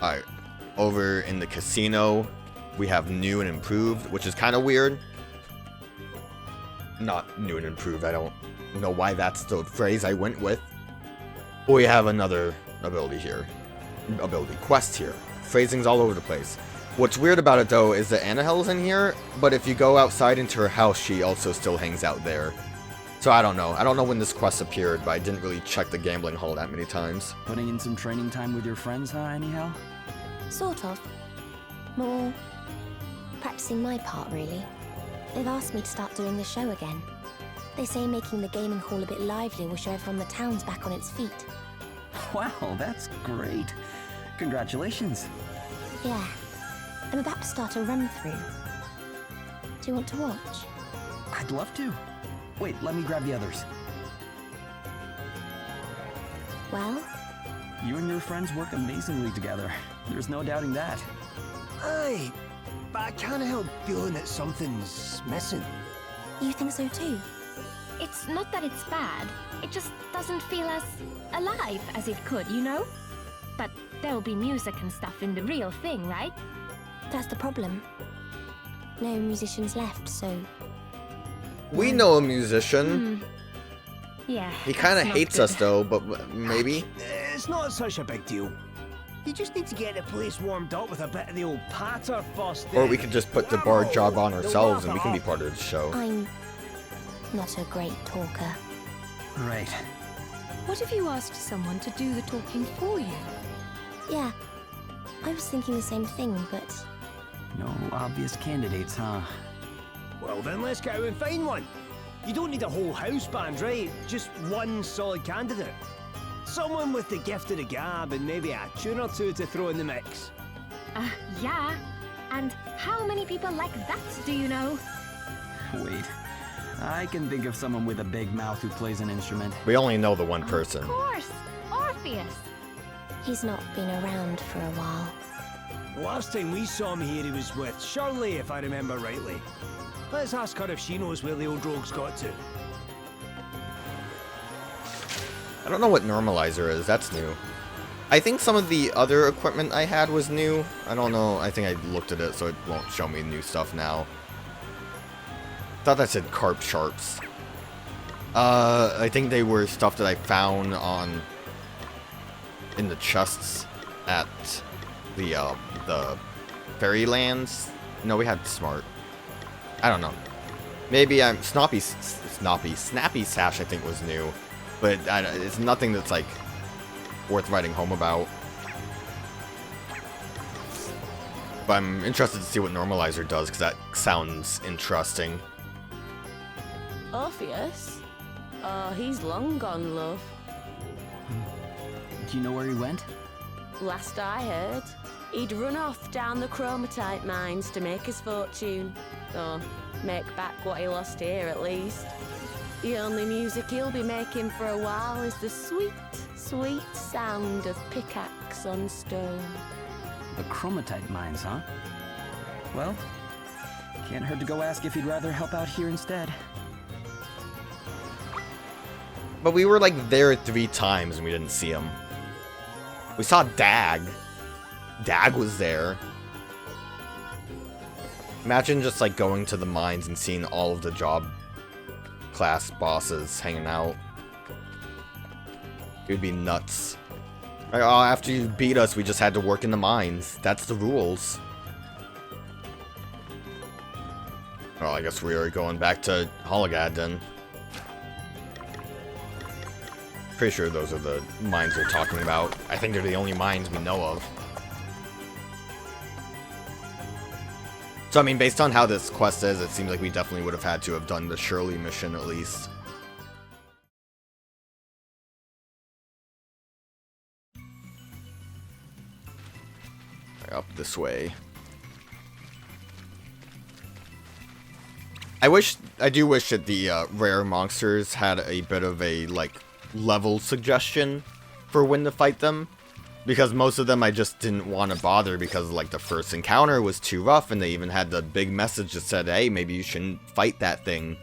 Alright, over in the casino, we have new and improved, which is kind of weird. Not new and improved, I don't know why that's the phrase I went with. But we have another ability here. Quest here. Phrasing's all over the place. What's weird about it though is that Adelle's in here, but if you go outside into her house, she also still hangs out there. So I don't know. I don't know when this quest appeared, but I didn't really check the gambling hall that many times. Putting in some training time with your friends, huh, anyhow? Sort of. More practicing my part, really. They've asked me to start doing the show again. They say making the gaming hall a bit lively will show everyone the town's back on its feet. Wow, that's great. Congratulations. Yeah. I'm about to start a run-through. Do you want to watch? I'd love to. Wait, let me grab the others. Well? You and your friends work amazingly together. There's no doubting that. Aye, but I can't help feeling that something's missing. You think so too? It's not that it's bad. It just doesn't feel as alive as it could, you know? But there'll be music and stuff in the real thing, right? That's the problem. No musicians left, so... We know a musician. Yeah. He kind of that's not hates good. us though, but maybe. It's not such a big deal. You just need to get the place warmed up with a bit of the old patter first. Or we could just put the bar job on They'll ourselves and we laugh can it be part of the show. I'm not a great talker. Right. What if you asked someone to do the talking for you? Yeah, I was thinking the same thing, but... No obvious candidates, huh? Well then, let's go out and find one. You don't need a whole house band, right? Just one solid candidate. Someone with the gift of the gab and maybe a tune or two to throw in the mix. Yeah. And how many people like that do you know? Wait. I can think of someone with a big mouth who plays an instrument. We only know the one person. Of course, Orpheus. he's not been around for a while. The last time we saw him here, he was with Shirley, if I remember rightly. Let's ask her if she knows where the old rogue's got to. I don't know what normalizer is, that's new. I think some of the other equipment I had was new. I don't know, I think I looked at it so it won't show me new stuff now. Thought that said carp sharps. I think they were stuff that I found in the chests at the Fairylands. No, we had smart. I don't know. Maybe I'm Snappy Sash I think was new, but it's nothing that's like worth writing home about. But I'm interested to see what normalizer does because that sounds interesting. Orpheus? Oh, he's long gone, love. Do you know where he went? Last I heard, he'd run off down the chromatite mines to make his fortune. Or make back what he lost here, at least. The only music he'll be making for a while is the sweet, sweet sound of pickaxe on stone. The chromatite mines, huh? Well, can't hurt to go ask if he'd rather help out here instead. But we were like there 3 times and we didn't see him. We saw Dag. Dag was there. Imagine just like going to the mines and seeing all of the job class bosses hanging out. It would be nuts. Like, oh, after you beat us, we just had to work in the mines. That's the rules. Well, I guess we are going back to Hologad then. Pretty sure those are the mines they're talking about. I think they're the only mines we know of. So, I mean, based on how this quest is, it seems like we definitely would have had to have done the Shirley mission at least. Up this way. I do wish that the rare monsters had a bit of a, like, level suggestion for when to fight them. Because most of them I just didn't want to bother because, like, the first encounter was too rough and they even had the big message that said, hey, maybe you shouldn't fight that thing.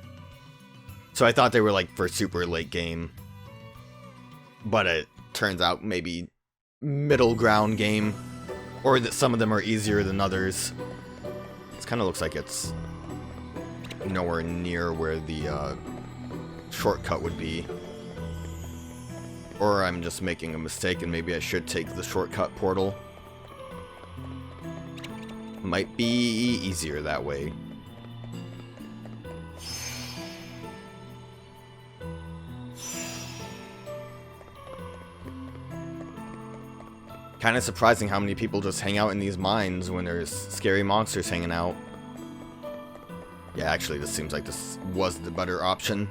So I thought they were, like, for super late game. But it turns out maybe middle ground game. Or that some of them are easier than others. This kind of looks like it's nowhere near where the shortcut would be. Or I'm just making a mistake and maybe I should take the shortcut portal. Might be easier that way. Kind of surprising how many people just hang out in these mines when there's scary monsters hanging out. Yeah, actually, this seems like this was the better option.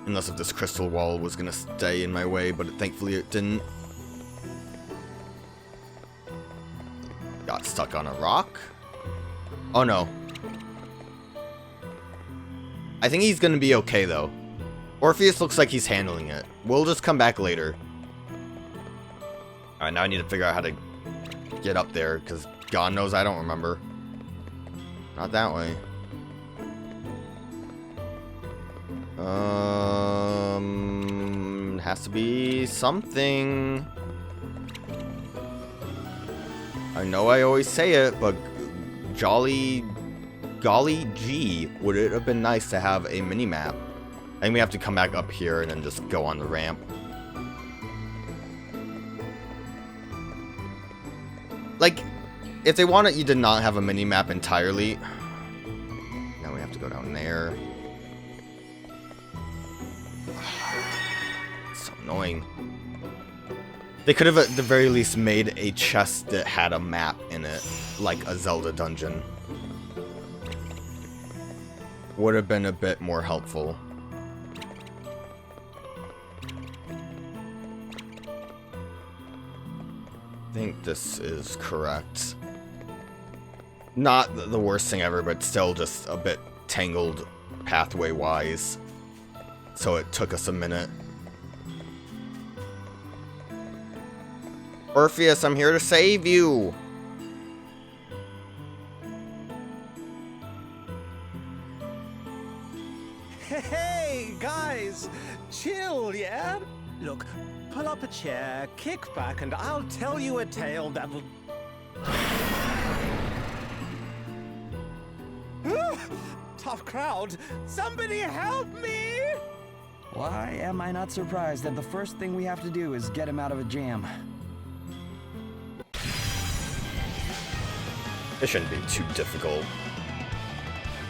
Unless if this crystal wall was gonna stay in my way, but thankfully it didn't. Got stuck on a rock? Oh no. I think he's gonna be okay though. Orpheus looks like he's handling it. We'll just come back later. Alright, now I need to figure out how to get up there, because God knows I don't remember. Not that way. Has to be something. I know I always say it, but golly gee, would it have been nice to have a mini-map. I think we have to come back up here and then just go on the ramp. Like, if they wanted you to not have a mini-map entirely, now we have to go down there. It's so annoying. They could have at the very least made a chest that had a map in it, like a Zelda dungeon. Would have been a bit more helpful. I think this is correct. Not the worst thing ever, but still just a bit tangled pathway-wise. So it took us a minute. Orpheus, I'm here to save you! Hey, guys! Chill, yeah? Look, pull up a chair, kick back, and I'll tell you a tale that will... Tough crowd! Somebody help me! Why am I not surprised that the first thing we have to do is get him out of a jam? It shouldn't be too difficult.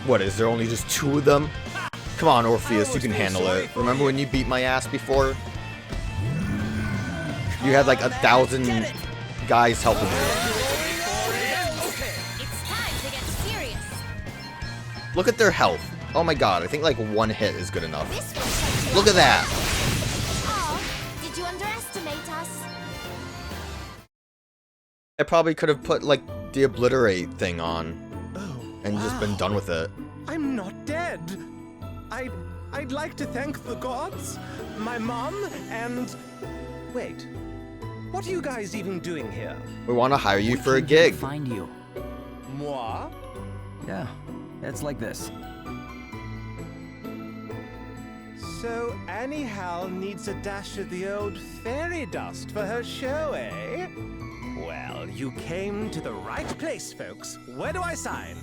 What, is there only just 2 of them? Come on, Orpheus, you can handle it. Remember when you beat my ass before? You had like 1,000 guys helping you. It's time to get serious. Look at their health. Oh my god, I think like 1 hit is good enough. This will take Look at that! Oh, did you underestimate us? I probably could have put like the obliterate thing on and just been wow. done with it. I'm not dead. I'd like to thank the gods, my mom, and... Wait, what are you guys even doing here? We want to hire you for a came here to gig. Find you. Moi? Yeah, it's like this. So Annie Hal needs a dash of the old fairy dust for her show, eh? Well, you came to the right place, folks. Where do I sign?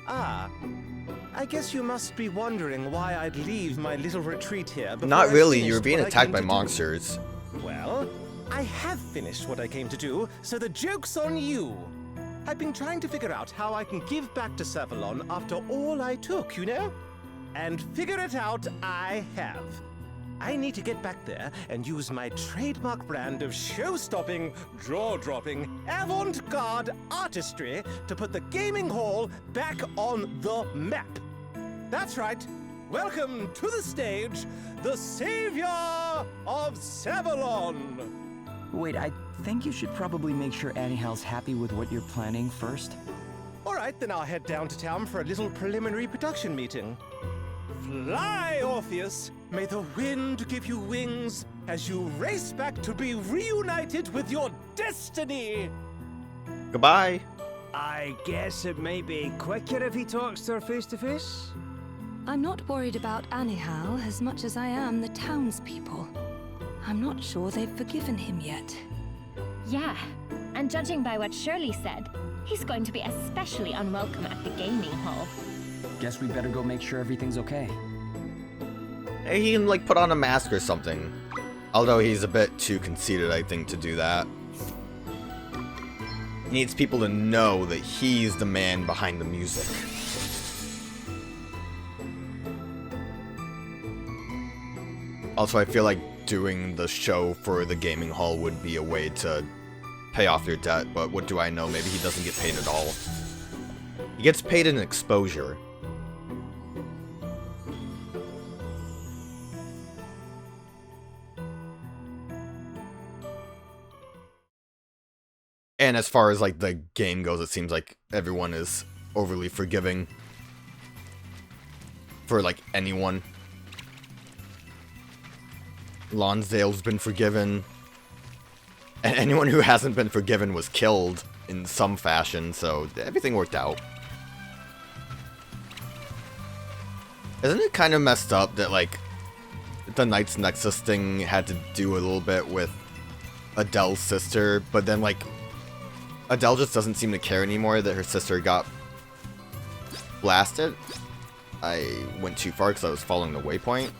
I guess you must be wondering why I'd leave my little retreat here before Not I really, you finished were being what I attacked came by to do. monsters. Well, I have finished what I came to do, so the joke's on you. I've been trying to figure out how I can give back to Savalon after all I took, you know? And figure it out I have. I need to get back there and use my trademark brand of show-stopping, jaw-dropping, avant-garde artistry to put the gaming hall back on the map. That's right. Welcome to the stage, the savior of Savalon. Wait, I think you should probably make sure Annie Hal's happy with what you're planning first. All right, then I'll head down to town for a little preliminary production meeting. Fly, Orpheus! May the wind give you wings as you race back to be reunited with your destiny! Goodbye. I guess it may be quicker if he talks to her face to face. I'm not worried about Annie Hal as much as I am the townspeople. I'm not sure they've forgiven him yet. Yeah, and judging by what Shirley said, he's going to be especially unwelcome at the gaming hall. Guess we better go make sure everything's okay. Hey, he can, like, put on a mask or something. Although he's a bit too conceited, I think, to do that. He needs people to know that he's the man behind the music. Also, I feel like doing the show for the gaming hall would be a way to pay off your debt, but what do I know? Maybe he doesn't get paid at all. He gets paid in exposure. And as far as, like, the game goes, it seems like everyone is overly forgiving for, like, anyone. Lonsdale's been forgiven, and anyone who hasn't been forgiven was killed in some fashion, so everything worked out. Isn't it kind of messed up that, like, the Knights Nexus thing had to do a little bit with Adelle's sister, but then, like, Adelle just doesn't seem to care anymore that her sister got blasted? I went too far because I was following the waypoint.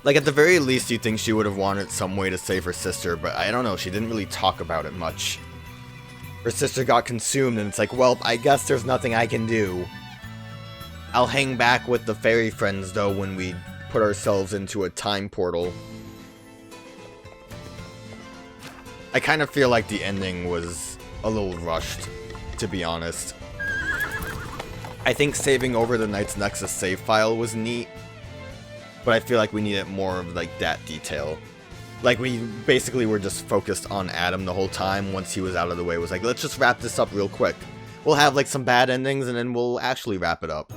Like, at the very least, you'd think she would have wanted some way to save her sister, but I don't know, she didn't really talk about it much. Her sister got consumed, and it's like, well, I guess there's nothing I can do. I'll hang back with the fairy friends, though, when we put ourselves into a time portal. I kind of feel like the ending was a little rushed, to be honest. I think saving over the Knights Nexus save file was neat, but I feel like we needed more of, like, that detail. Like, we basically were just focused on Adam the whole time. Once he was out of the way, it was like, let's just wrap this up real quick. We'll have, like, some bad endings, and then we'll actually wrap it up.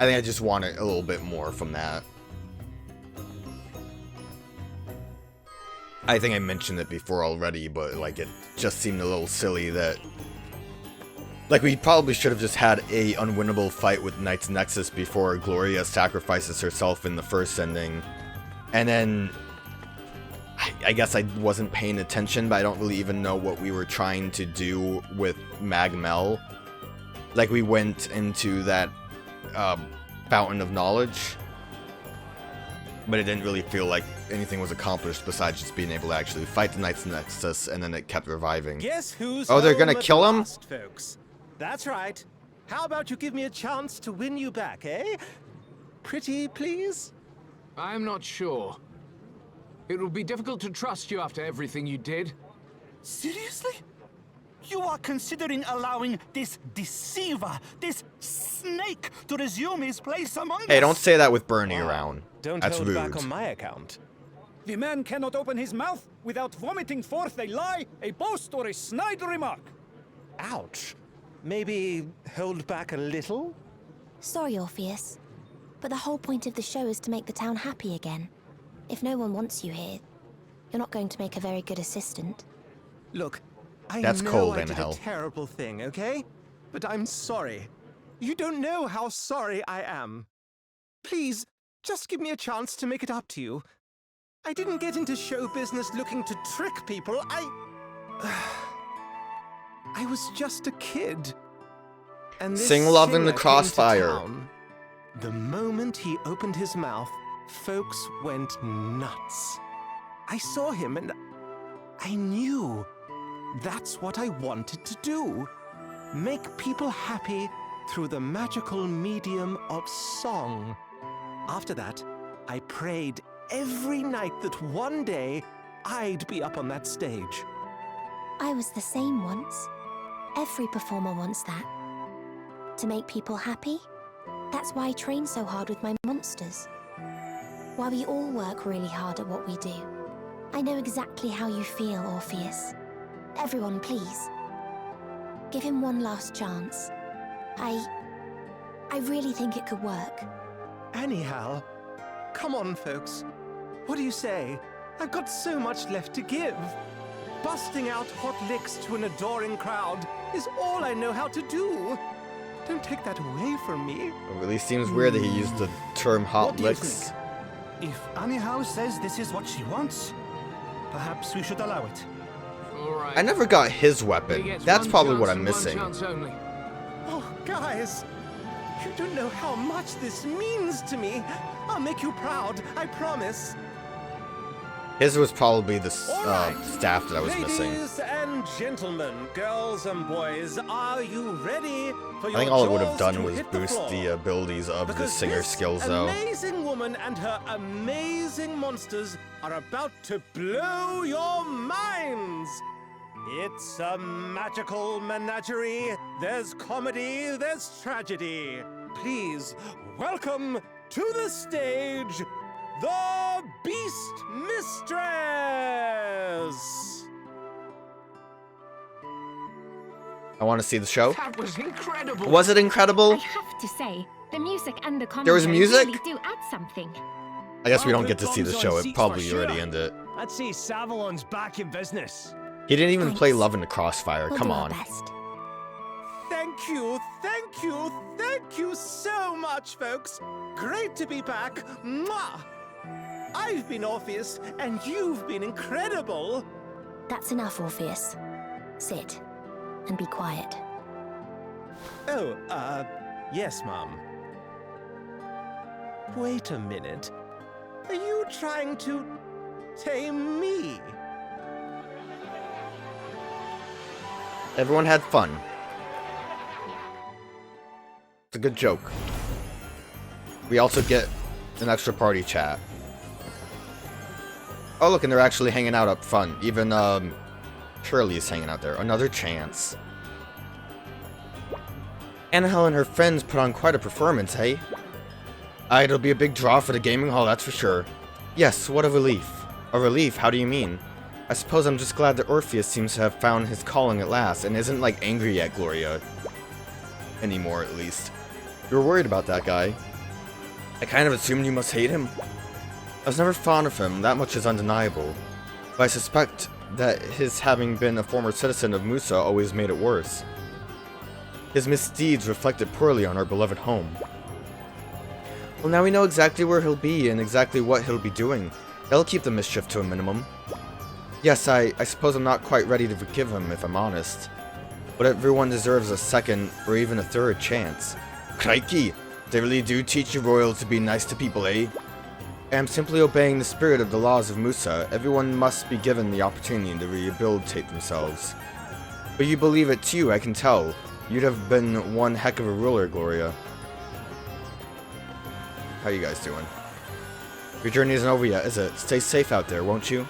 I think I just wanted a little bit more from that. I think I mentioned it before already, but, like, it just seemed a little silly that... Like, we probably should have just had a unwinnable fight with Knights Nexus before Gloria sacrifices herself in the first ending. And then... I guess I wasn't paying attention, but I don't really even know what we were trying to do with Magmel. Like, we went into that fountain of knowledge, but it didn't really feel like anything was accomplished besides just being able to actually fight the Knights Nexus, and then it kept reviving. Guess who's Oh, they're gonna home at kill him? last, folks. That's right. How about you give me a chance to win you back, eh? Pretty, please? I'm not sure. It will be difficult to trust you after everything you did. Seriously? You are considering allowing this deceiver, this snake, to resume his place among us? Hey, don't say that with Bernie around. Don't That's hold rude. back on my account. The man cannot open his mouth without vomiting forth a lie, a boast, or a snide remark. Ouch. Maybe hold back a little? Sorry, Orpheus, but the whole point of the show is to make the town happy again. If no one wants you here, you're not going to make a very good assistant. Look, I That's know cold I in did hell. a terrible thing, okay? But I'm sorry. You don't know how sorry I am. Please, just give me a chance to make it up to you. I didn't get into show business looking to trick people. I was just a kid. And this Sing Love in the singer came to Crossfire. town. The moment he opened his mouth, folks went nuts. I saw him and I knew that's what I wanted to do. Make people happy through the magical medium of song. After that, I prayed every night that one day I'd be up on that stage. I was the same once. Every performer wants that. To make people happy? That's why I train so hard with my monsters. Why we all work really hard at what we do. I know exactly how you feel, Orpheus. Everyone, please. Give him one last chance. I really think it could work. Anyhow, come on, folks. What do you say? I've got so much left to give. Busting out hot licks to an adoring crowd is all I know how to do. Don't take that away from me. It really seems weird that he used the term hot What do you licks. think? If Anyhow says this is what she wants, perhaps we should allow it. All right. I never got his He weapon. gets That's one probably chance what I'm and missing. One chance only. Oh, guys, you don't know how much this means to me. I'll make you proud, I promise. His was probably the All right. staff that I was missing. Ladies and gentlemen, girls and boys, are you ready for your I think all it would have jaws done to was hit boost floor? the abilities of the Because singer this skills, though. amazing woman and her amazing monsters are about to blow your minds. It's a magical menagerie. There's comedy, there's tragedy. Please welcome to the stage the Beast Mistress. I want to see the show. That was incredible. Was it I incredible? have to say, the music and the There was commentary music? really do add something. I guess we Well, don't get to see the good show. bums on It seats probably for already sure. ended. I'd say Savalon's back in business. He didn't even play Thanks. Love in the Crossfire. We'll Come do our on. best. Thank you, thank you, thank you so much, folks. Great to be back. Mwah! I've been Orpheus, and you've been incredible. That's enough, Orpheus. Sit and be quiet. Oh, yes, Mom. Wait a minute. Are you trying to tame me? Everyone had fun. It's a good joke. We also get an extra party chat. Oh, look, and they're actually hanging out up front. Even, Shirley's hanging out there. Another chance. Annabelle and her friends put on quite a performance, hey? It'll be a big draw for the gaming hall, that's for sure. Yes, what a relief. A relief? How do you mean? I suppose I'm just glad that Orpheus seems to have found his calling at last, and isn't, like, angry at Gloria. Anymore, at least. You were worried about that guy. I kind of assumed you must hate him. I was never fond of him, that much is undeniable. But I suspect that his having been a former citizen of Musa always made it worse. His misdeeds reflected poorly on our beloved home. Well, now we know exactly where he'll be and exactly what he'll be doing. That'll keep the mischief to a minimum. Yes, I suppose I'm not quite ready to forgive him, if I'm honest. But everyone deserves a second, or even a third chance. Crikey! They really do teach you royals to be nice to people, eh? I am simply obeying the spirit of the laws of Musa. Everyone must be given the opportunity to rehabilitate themselves. But you believe it too, I can tell. You'd have been one heck of a ruler, Gloria. How you guys doing? Your journey isn't over yet, is it? Stay safe out there, won't you?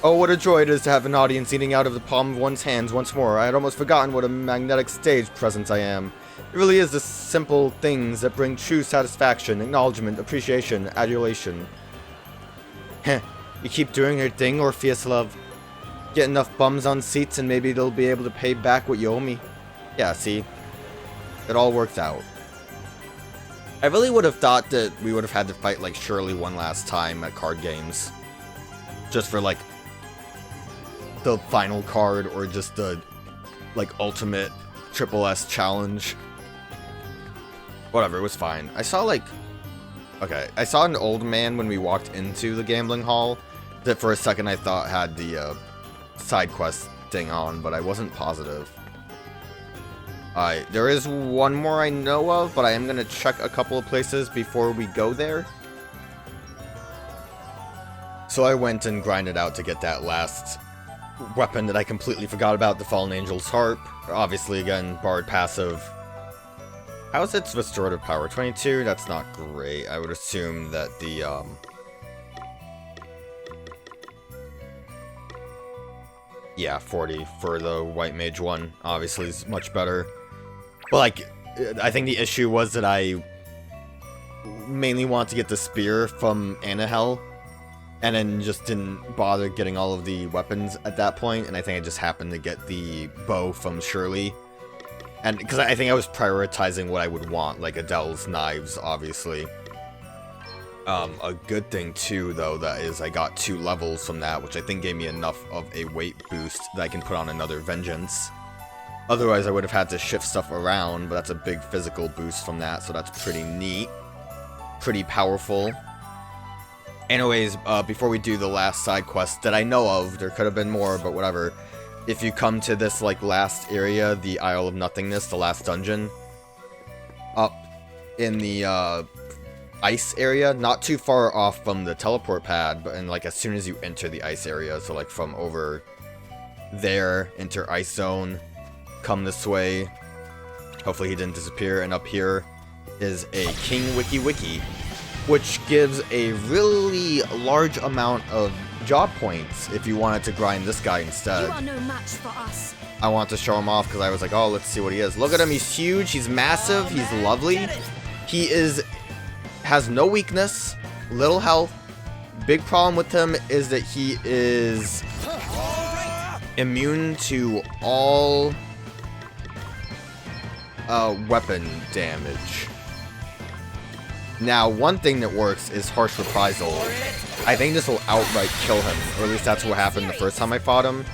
Oh, what a joy it is to have an audience eating out of the palm of one's hands once more. I had almost forgotten what a magnetic stage presence I am. It really is the simple things that bring true satisfaction, acknowledgement, appreciation, adulation. Heh, you keep doing your thing, Orpheus love. Get enough bums on seats and maybe they'll be able to pay back what you owe me. Yeah, see? It all worked out. I really would have thought that we would have had to fight like Shirley one last time at card games. Just for like the final card or just the like ultimate triple S challenge. Whatever, it was fine. I saw like... Okay, I saw an old man when we walked into the gambling hall that for a second I thought had the side quest thing on, but I wasn't positive. Alright, there is one more I know of, but I am going to check a couple of places before we go there. So I went and grinded out to get that last weapon that I completely forgot about, the Fallen Angel's Harp. Obviously, again, Bard passive. How is its restorative power? 22? That's not great. I would assume that the, yeah, 40 for the White Mage one. Obviously is much better. But, like, I think the issue was that I mainly want to get the spear from Annahel, and then just didn't bother getting all of the weapons at that point, and I think I just happened to get the bow from Shirley. And because I think I was prioritizing what I would want, like Adelle's knives, obviously. A good thing too, though, that is I got 2 levels from that, which I think gave me enough of a weight boost that I can put on another Vengeance. Otherwise, I would have had to shift stuff around, but that's a big physical boost from that, so that's pretty neat. Pretty powerful. Anyways, before we do the last side quest that I know of, there could have been more, but whatever. If you come to this, like, last area, the Isle of Nothingness, the last dungeon, up in the, ice area, not too far off from the teleport pad, but like, as soon as you enter the ice area, so, like, from over there, enter ice zone, come this way, hopefully he didn't disappear, and up here is a King Wiki Wiki, which gives a really large amount of job points if you wanted to grind this guy instead. You are no match for us. I want to show him off because I was like, oh, let's see what he is. Look at him, he's huge, he's massive, he's lovely. He has no weakness, little health. Big problem with him is that he is immune to all weapon damage. Now, one thing that works is Harsh Reprisal. I think this will outright kill him, or at least that's what happened the first time I fought him.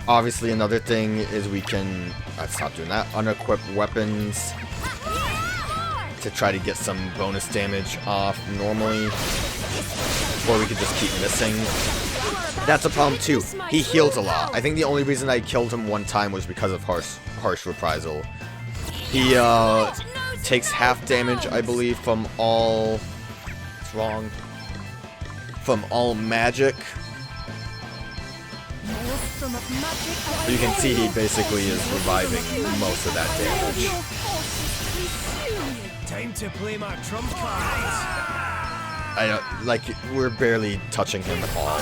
Obviously, another thing is we can... stop doing that. Unequip weapons to try to get some bonus damage off normally. Or we could just keep missing. That's a problem too. He heals a lot. I think the only reason I killed him one time was because of Harsh Reprisal. He takes half damage, I believe, from all... What's wrong? From all magic. You can see he basically is reviving most of that damage. Time to play my trump cards. I don't, like, we're barely touching him at all.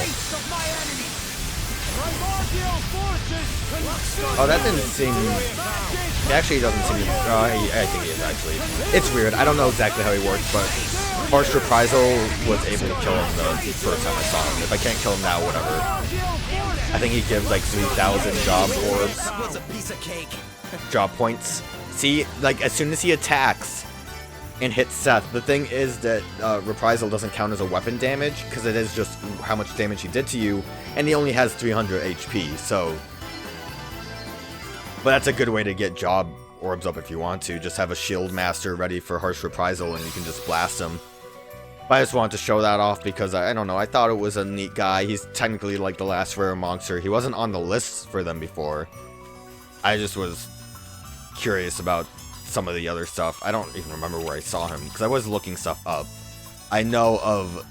Oh, that didn't seem... He actually doesn't seem... I think he is, actually. It's weird. I don't know exactly how he works, but Harsh Reprisal was able to kill him the first time I saw him. If I can't kill him now, whatever. I think he gives, like, 3,000 job orbs. Job points. See, like, as soon as he attacks and hits Seth, the thing is that Reprisal doesn't count as a weapon damage, because it is just how much damage he did to you, and he only has 300 HP, so... But that's a good way to get job orbs up if you want to. Just have a shield master ready for Harsh Reprisal, and you can just blast him. But I just wanted to show that off because, I don't know, I thought it was a neat guy. He's technically like the last rare monster. He wasn't on the list for them before. I just was curious about some of the other stuff. I don't even remember where I saw him, because I was looking stuff up. I know of,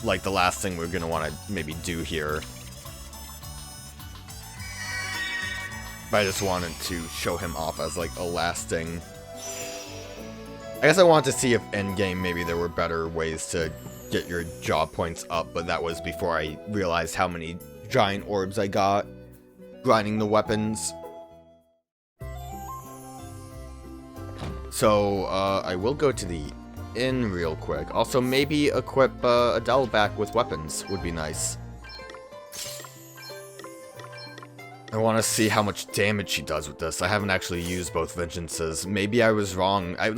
like, the last thing we're going to want to maybe do here. But I just wanted to show him off as, like, a last thing. I guess I wanted to see if endgame maybe there were better ways to get your job points up, but that was before I realized how many giant orbs I got grinding the weapons. So, I will go to the inn real quick. Also, maybe equip Adelle back with weapons would be nice. I want to see how much damage she does with this. I haven't actually used both Vengeances. Maybe I was wrong. I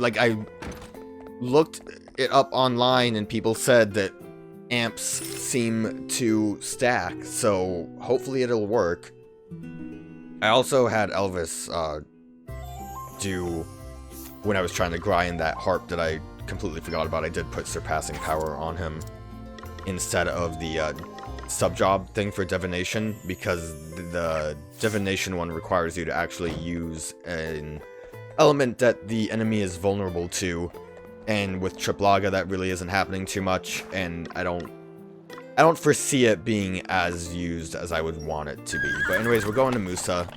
looked it up online and people said that amps seem to stack, so hopefully it'll work. I also had Elvis do, when I was trying to grind that harp that I completely forgot about, I did put Surpassing Power on him instead of the sub-job thing for divination, because the divination one requires you to actually use an element that the enemy is vulnerable to, and with Triplaga that really isn't happening too much, and I don't foresee it being as used as I would want it to be. But anyways, we're going to Musa.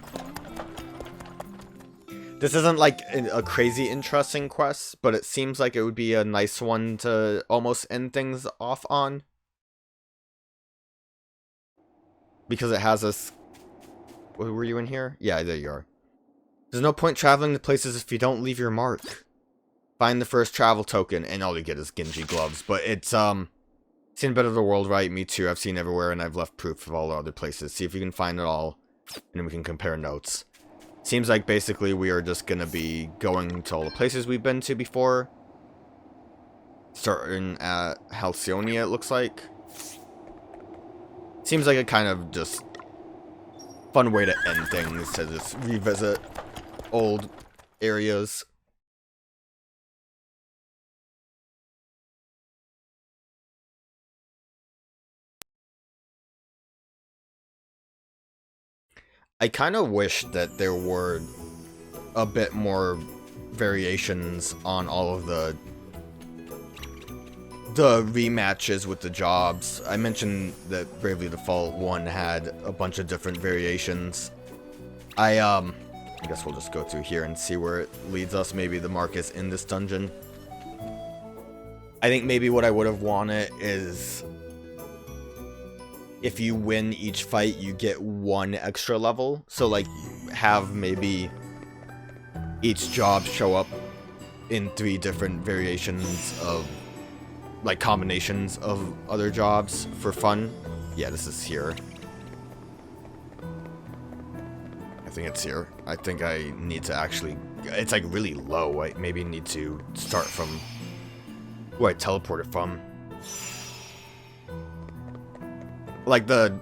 This isn't like a crazy interesting quest, but it seems like it would be a nice one to almost end things off on. Because it has us... Were you in here? Yeah, there you are. There's no point traveling to places if you don't leave your mark. Find the first travel token, and all you get is Genji gloves. But it's, seen a bit of the world, right? Me too. I've seen everywhere, and I've left proof of all the other places. See if you can find it all, and then we can compare notes. Seems like basically we are just gonna be going to all the places we've been to before. Starting at Halcyonia, it looks like. Seems like a kind of just fun way to end things, to just revisit old areas. I kind of wish that there were a bit more variations on all of the rematches with the jobs. I mentioned that Bravely Default 1 had a bunch of different variations. I guess we'll just go through here and see where it leads us. Maybe the mark is in this dungeon. I think maybe what I would have wanted is if you win each fight, you get 1 extra level. So, like, have maybe each job show up in 3 different variations of, like, combinations of other jobs for fun. Yeah, this is here. I think it's here. I think I need to actually... It's, like, really low. I maybe need to start from where I teleported from. Like, the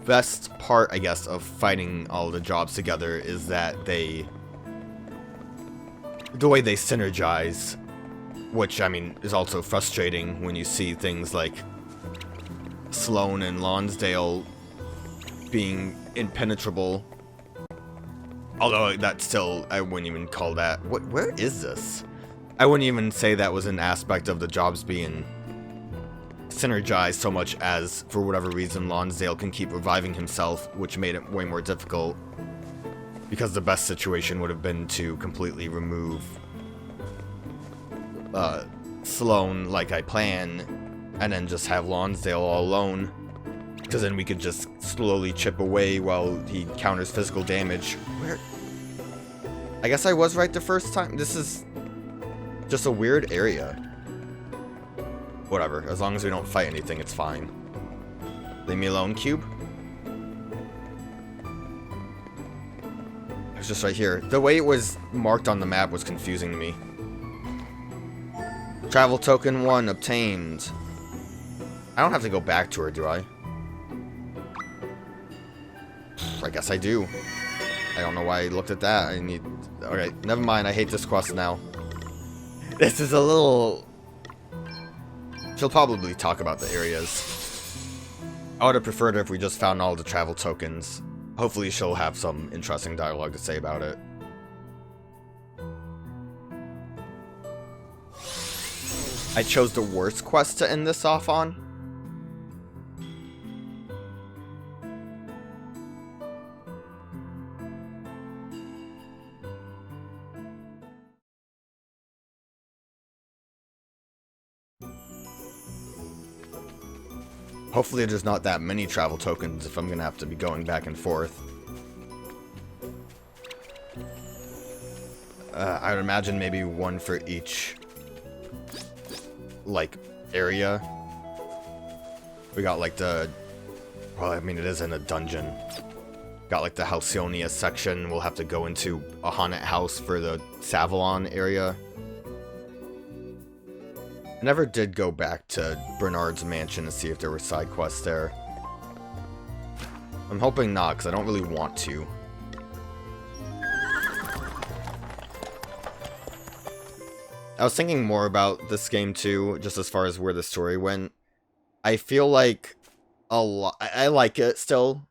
best part, I guess, of fighting all the jobs together is that the way they synergize, which, I mean, is also frustrating when you see things like Sloane and Lonsdale being impenetrable. Although, that's still, I wouldn't even call that... Where is this? I wouldn't even say that was an aspect of the jobs being synergized so much as, for whatever reason, Lonsdale can keep reviving himself, which made it way more difficult. Because the best situation would have been to completely remove Sloane like I planned, and then just have Lonsdale all alone. Because then we could just slowly chip away while he counters physical damage. Where? I guess I was right the first time. This is just a weird area. Whatever, as long as we don't fight anything, it's fine. Leave me alone, cube. It's just right here. The way it was marked on the map was confusing to me. Travel token 1 obtained. I don't have to go back to her, do I? I guess I do. I don't know why I looked at that. I need... Okay, never mind. I hate this quest now. This is a little... She'll probably talk about the areas. I would have preferred if we just found all the travel tokens. Hopefully she'll have some interesting dialogue to say about it. I chose the worst quest to end this off on. Hopefully there's not that many travel tokens if I'm gonna have to be going back and forth. I would imagine maybe 1 for each, like, area. We got, like, the... Well, I mean, it is in a dungeon. Got, like, the Halcyonia section. We'll have to go into a haunted house for the Savalon area. I never did go back to Bernard's mansion to see if there were side quests there. I'm hoping not, because I don't really want to. I was thinking more about this game too, just as far as where the story went. I feel like I like it still,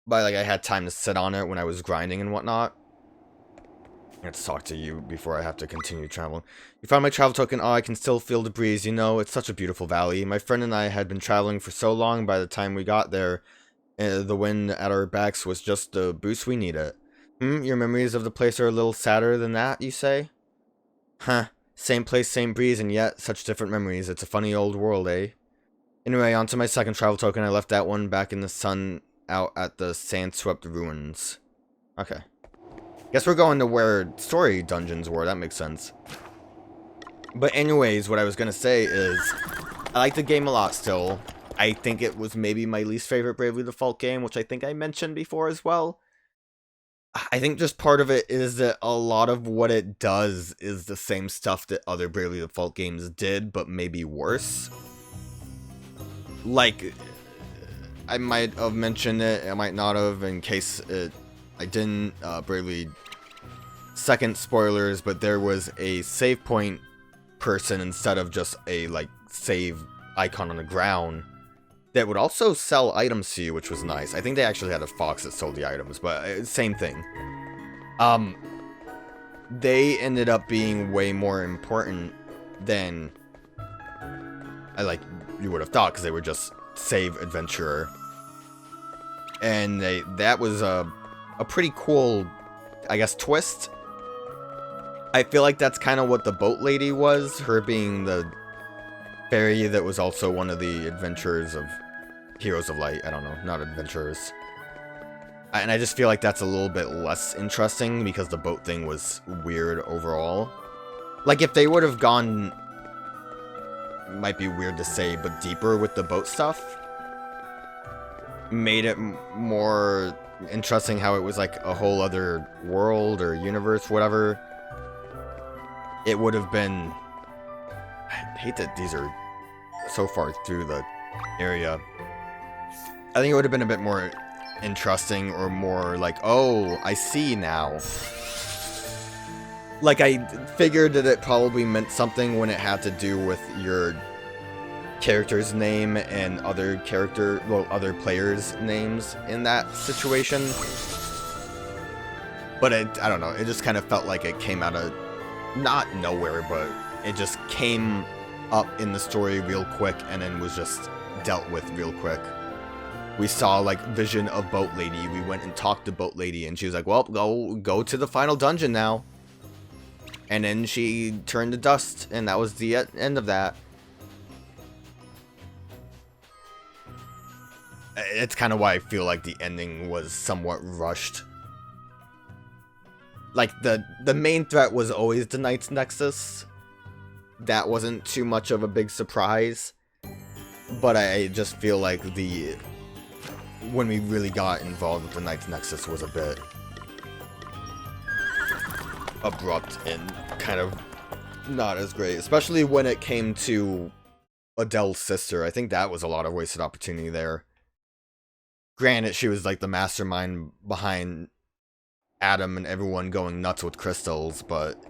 but like I had time to sit on it when I was grinding and whatnot. Let's talk to you before I have to continue traveling. You found my travel token. Oh, I can still feel the breeze. You know, it's such a beautiful valley. My friend and I had been traveling for so long. By the time we got there, the wind at our backs was just the boost we needed. Your memories of the place are a little sadder than that, you say? Huh. Same place, same breeze, and yet such different memories. It's a funny old world, eh? Anyway, on to my second travel token. I left that one back in the sun out at the sand-swept ruins. Okay. Guess we're going to where story dungeons were. That makes sense. But anyways, what I was going to say is, I like the game a lot still. I think it was maybe my least favorite Bravely Default game, which I think I mentioned before as well. I think just part of it is that a lot of what it does is the same stuff that other Bravely Default games did, but maybe worse. Like, I might have mentioned it, I might not have, in case I didn't. Bravely second spoilers, but there was a save point person instead of just a, like, save icon on the ground that would also sell items to you, which was nice. I think they actually had a fox that sold the items, but same thing. They ended up being way more important than you would have thought, because they were just save adventurer. And that was a pretty cool, I guess, twist. I feel like that's kind of what the boat lady was, her being the fairy that was also one of the adventurers of Heroes of Light. I don't know, not adventurers. And I just feel like that's a little bit less interesting because the boat thing was weird overall. Like, if they would have gone, might be weird to say, but deeper with the boat stuff, made it more interesting how it was like a whole other world or universe, whatever. It would have been... I hate that these are so far through the area. I think it would have been a bit more interesting, or more like, oh, I see now. Like, I figured that it probably meant something when it had to do with your character's name and other players' names in that situation. But I don't know, it just kind of felt like it came out of, not nowhere, but it just came up in the story real quick and then was just dealt with real quick. We saw, like, vision of Boat Lady. We went and talked to Boat Lady, and she was like, well, go to the final dungeon now. And then she turned to dust, and that was the end of that. It's kind of why I feel like the ending was somewhat rushed. Like, the main threat was always the Knight's Nexus. That wasn't too much of a big surprise. But I just feel like when we really got involved with the Knight's Nexus was a bit abrupt and kind of not as great. Especially when it came to Adelle's sister. I think that was a lot of wasted opportunity there. Granted, she was like the mastermind behind Adam and everyone going nuts with crystals, but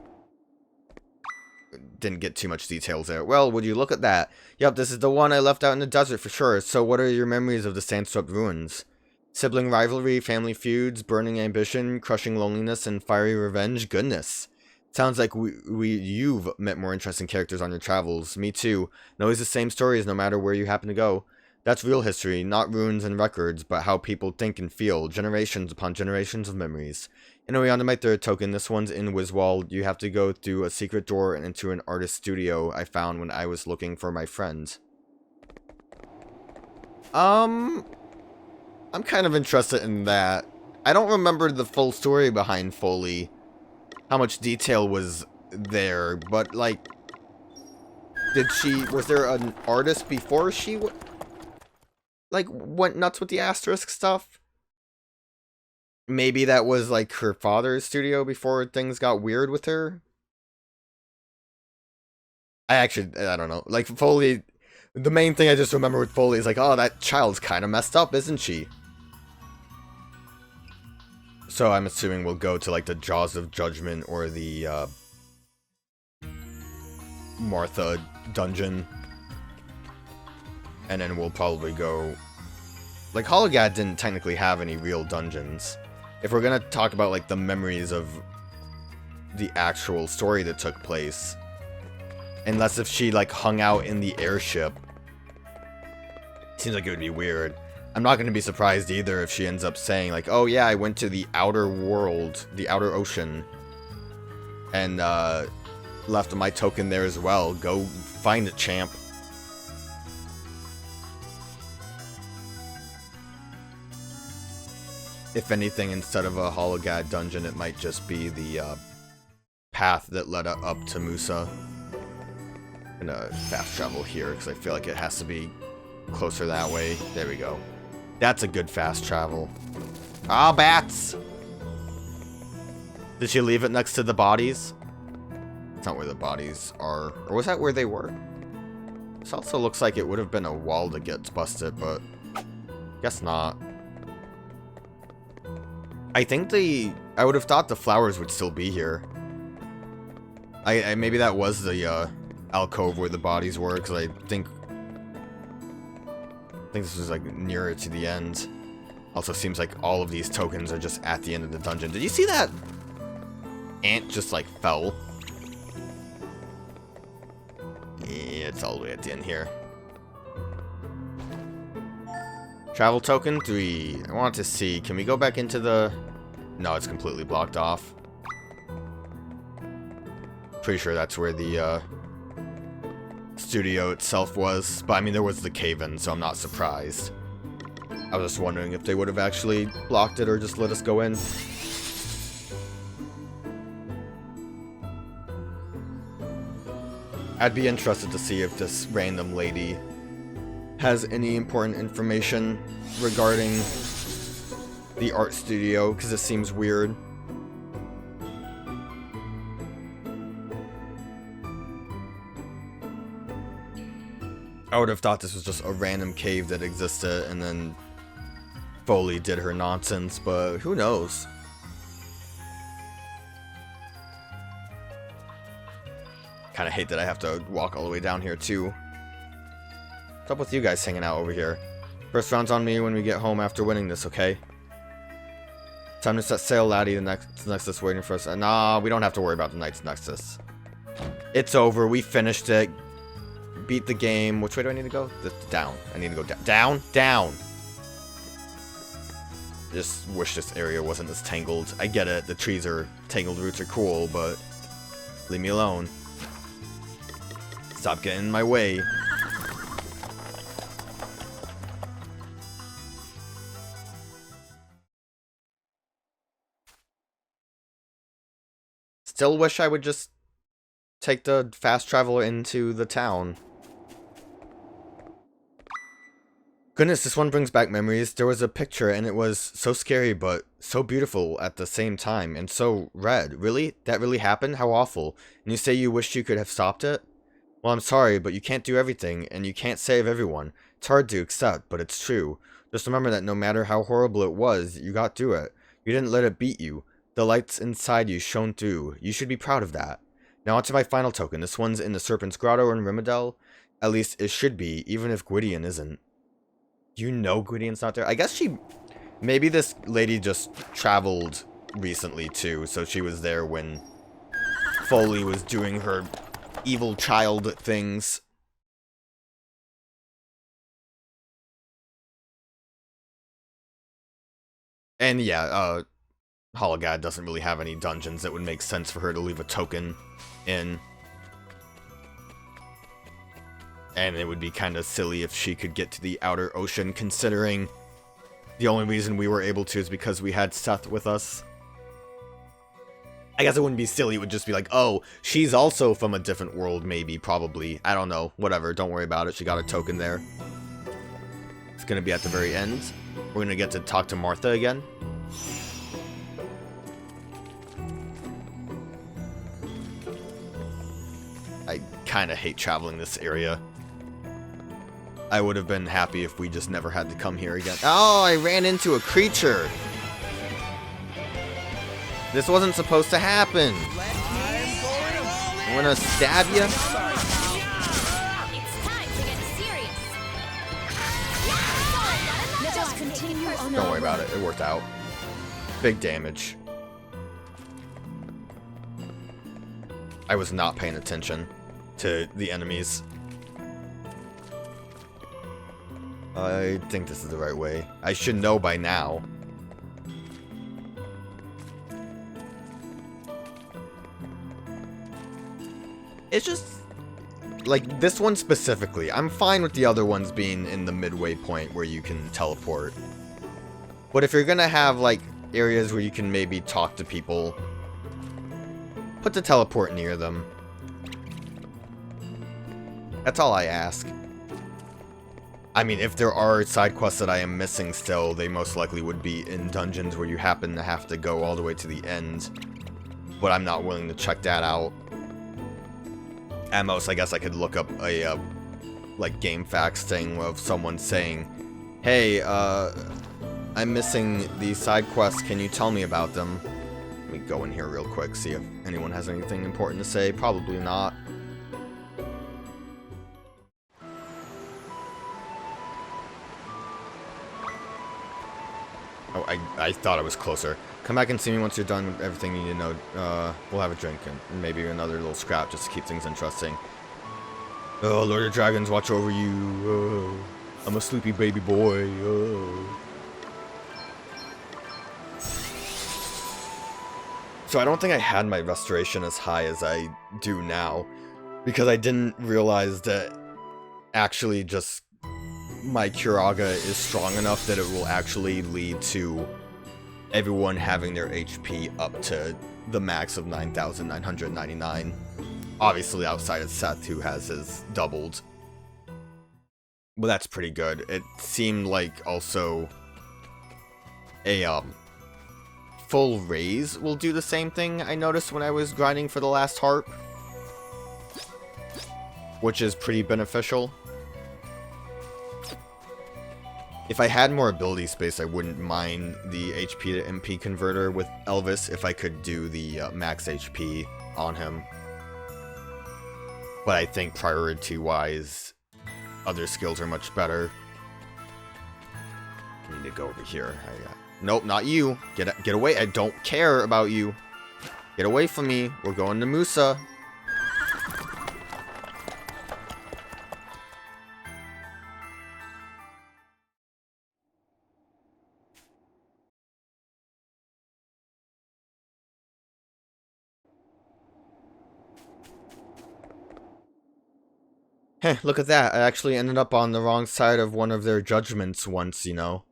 didn't get too much details there. Well, would you look at that? Yep, this is the one I left out in the desert for sure. So what are your memories of the Sandswept Ruins? Sibling rivalry, family feuds, burning ambition, crushing loneliness, and fiery revenge? Goodness. Sounds like you've met more interesting characters on your travels. Me too. And always the same stories no matter where you happen to go. That's real history, not ruins and records, but how people think and feel. Generations upon generations of memories. Anyway, on to my third token. This one's in Wiswall. You have to go through a secret door and into an artist's studio I found when I was looking for my friend. I'm kind of interested in that. I don't remember the full story behind Foley. How much detail was there, but like... was there an artist before she went nuts with the asterisk stuff? Maybe that was like her father's studio before things got weird with her. I don't know. Like, Foley, the main thing I just remember with Foley is like, oh, that child's kind of messed up, isn't she? So I'm assuming we'll go to like the Jaws of Judgment or the Martha dungeon. And then we'll probably go... Like, Hologad didn't technically have any real dungeons. If we're gonna talk about, like, the memories of the actual story that took place. Unless if she, like, hung out in the airship. Seems like it would be weird. I'm not gonna be surprised either if she ends up saying, like, oh yeah, I went to the outer world, the outer ocean. And, left my token there as well. Go find it, champ. If anything, instead of a Hologad dungeon, it might just be the path that led up to Musa. I'm gonna fast travel here, because I feel like it has to be closer that way. There we go. That's a good fast travel. Ah, bats! Did she leave it next to the bodies? It's not where the bodies are. Or was that where they were? This also looks like it would have been a wall that gets busted, but... guess not. I think I would have thought the flowers would still be here. Maybe that was the alcove where the bodies were, because I think think this is like nearer to the end. Also seems like all of these tokens are just at the end of the dungeon. Did you see that? Ant just like fell. Yeah, it's all the way at the end here. Travel token 3. I want to see. Can we go back into the... No, it's completely blocked off. Pretty sure that's where the studio itself was. But I mean, there was the cave-in, so I'm not surprised. I was just wondering if they would have actually blocked it or just let us go in. I'd be interested to see if this random lady has any important information regarding the art studio, because it seems weird. I would have thought this was just a random cave that existed and then Foley did her nonsense, but who knows? Kind of hate that I have to walk all the way down here too. What's up with you guys hanging out over here? First round's on me when we get home after winning this, okay? Time to set sail, laddie. The next Nexus waiting for us. Nah, we don't have to worry about the Knight's Nexus. It's over. We finished it. Beat the game. Which way do I need to go? Down. I need to go down. Down? Down! Just wish this area wasn't as tangled. I get it. The trees are... Tangled roots are cool, but... Leave me alone. Stop getting in my way. Still wish I would just take the fast traveler into the town. Goodness, this one brings back memories. There was a picture and it was so scary but so beautiful at the same time and so red. Really? That really happened? How awful. And you say you wished you could have stopped it? Well, I'm sorry, but you can't do everything and you can't save everyone. It's hard to accept, but it's true. Just remember that no matter how horrible it was, you got through it. You didn't let it beat you. The lights inside you shone through. You should be proud of that. Now onto my final token. This one's in the Serpent's Grotto in Adelle. At least it should be, even if Gwydion isn't. You know Gwydion's not there? I guess she... Maybe this lady just traveled recently too, so she was there when Foley was doing her evil child things. And yeah, Hologad doesn't really have any dungeons that would make sense for her to leave a token in. And it would be kind of silly if she could get to the outer ocean, considering the only reason we were able to is because we had Seth with us. I guess it wouldn't be silly, it would just be like, oh, she's also from a different world, maybe, probably. I don't know, whatever, don't worry about it, she got a token there. It's gonna be at the very end. We're gonna get to talk to Martha again. I kinda hate traveling this area. I would have been happy if we just never had to come here again. Oh, I ran into a creature! This wasn't supposed to happen! I'm gonna stab you? Don't worry about it, it worked out. Big damage. I was not paying attention to the enemies. I think this is the right way. I should know by now. It's just... like, this one specifically. I'm fine with the other ones being in the midway point where you can teleport. But if you're gonna have, like, areas where you can maybe talk to people, put the teleport near them. That's all I ask. I mean, if there are side quests that I am missing still, they most likely would be in dungeons where you happen to have to go all the way to the end. But I'm not willing to check that out. At most, I guess I could look up a, like, game facts thing of someone saying, hey, I'm missing these side quests, can you tell me about them? Let me go in here real quick, see if anyone has anything important to say. Probably not. I thought I was closer. Come back and see me once you're done with everything you need to know. We'll have a drink and maybe another little scrap just to keep things interesting. Oh, Lord of Dragons, watch over you. Oh, I'm a sleepy baby boy. Oh. So I don't think I had my restoration as high as I do now, because I didn't realize that actually just my Curaga is strong enough that it will actually lead to everyone having their HP up to the max of 9,999. Obviously outside of Seth, who has his doubled. But that's pretty good. It seemed like also a full raise will do the same thing I noticed when I was grinding for the last harp, which is pretty beneficial. If I had more ability space, I wouldn't mind the HP to MP converter with Elvis if I could do the max HP on him. But I think priority-wise, other skills are much better. I need to go over here. Nope, not you. Get away. I don't care about you. Get away from me. We're going to Musa. Heh, look at that. I actually ended up on the wrong side of one of their judgments once, you know.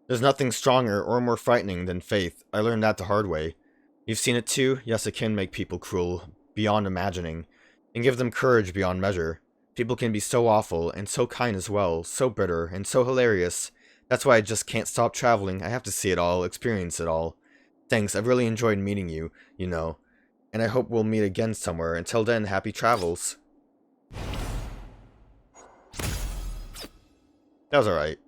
There's nothing stronger or more frightening than faith. I learned that the hard way. You've seen it too? Yes, it can make people cruel, beyond imagining, and give them courage beyond measure. People can be so awful, and so kind as well, so bitter, and so hilarious. That's why I just can't stop traveling. I have to see it all, experience it all. Thanks, I've really enjoyed meeting you, you know. And I hope we'll meet again somewhere. Until then, happy travels. That was alright.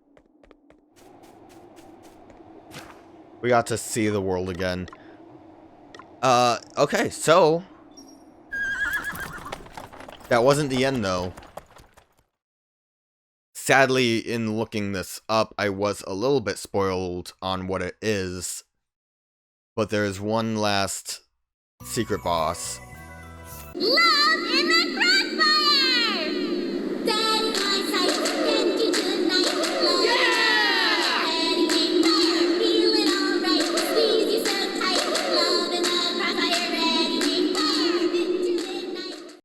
We got to see the world again. Okay, so... that wasn't the end, though. Sadly, in looking this up, I was a little bit spoiled on what it is. But there's one last secret boss. Love in the